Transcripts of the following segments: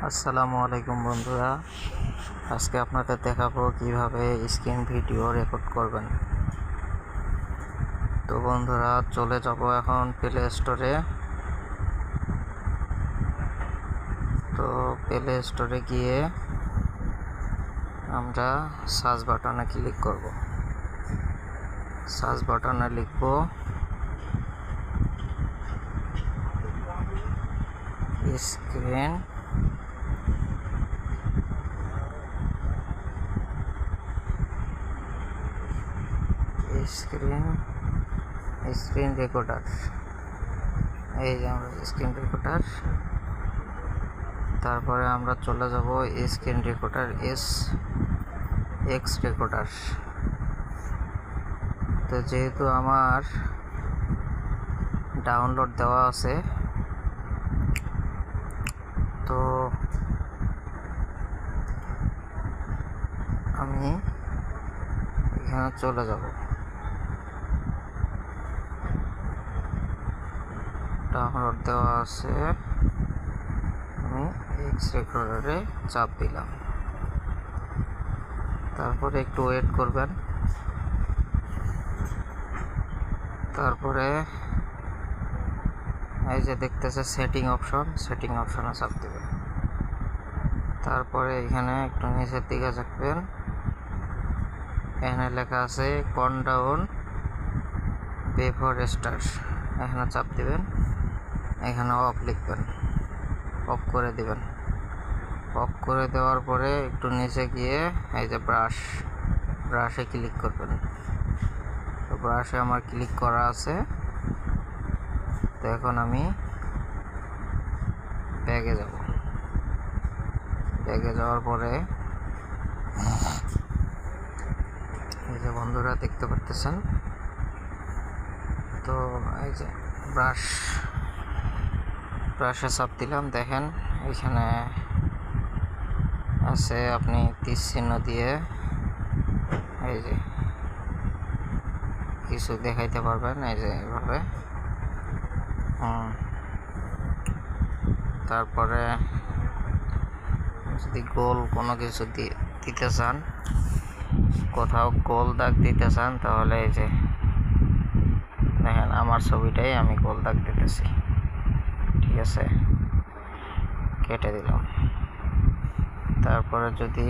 আসসালামু আলাইকুম বন্ধুরা, আজকে আপনাদের দেখাবো কিভাবে স্ক্রিন ভিডিও রেকর্ড করবেন। তো বন্ধুরা, চলে যাব এখন প্লে স্টোরে। তো প্লে স্টোরে গিয়ে আমরা সার্চ বাটনে ক্লিক করব। সার্চ বাটনে লিখব স্ক্রিন স্ক্রিন রেকর্ডার। এই যে আমরা স্ক্রিন রেকর্ডার, তারপরে আমরা চলে যাব স্ক্রিন রেকর্ডার এক্স রেকর্ডার। তো যেহেতু আমার ডাউনলোড দেওয়া আছে, তো আমি এখানে চলে যাব। ডাউনলোড দেওয়া আছে, আমি এক্স রেকর্ডারে চাপ দিলাম। তারপরে একটু ওয়েট করবেন। তারপরে এই যে দেখতেছে সেটিং অপশনে চাপ দেবেন। তারপরে এখানে একটু নিচের দিকে থাকবেন, এখানে লেখা আছে কাউন্টডাউন বিফোর স্টার্ট, এখানে চাপ দিবেন। এখানে অফ লিখবেন, অফ করে দিবেন। অফ করে দেওয়ার পরে একটু নিচে গিয়ে এই যে ব্রাশে ক্লিক করবেন। তো ব্রাশে আমার ক্লিক করা আছে। তো এখন আমি ব্যাগে যাব। ব্যাগে যাওয়ার পরে এই যে বন্ধুরা দেখতে পারতেছেন, তো এই যে ব্রাশে চাপ দিলাম। দেখেন এখানে আছে, আপনি তীর চিহ্ন দিয়ে এই যে কিছু দেখাইতে পারবেন, এই যে এভাবে। তারপরে যদি গোল কোনো কিছু দিতে চান, কোথাও গোল দাগ দিতে চান, তাহলে এই যে দেখেন আমার ছবিটাই আমি গোল দাগ দিতেছি। ঠিক আছে, কেটে দিলাম। তারপরে যদি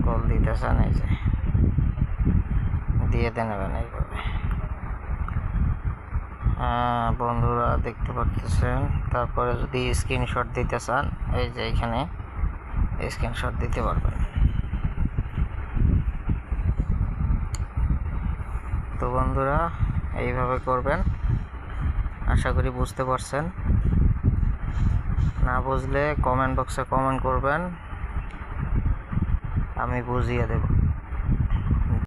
গোল দিতে চান, এই যে দিয়ে নেবেন এইভাবে। বন্ধুরা দেখতে পাচ্ছেন। তারপরে যদি স্ক্রিনশট দিতে চান, এই যে এখানে স্ক্রিনশট দিতে পারবেন। তো বন্ধুরা এইভাবে করবেন। আশা করি বুঝতে পারছেন। না বুঝলে কমেন্ট বক্সে কমেন্ট করবেন, আমি বুঝিয়ে দেব।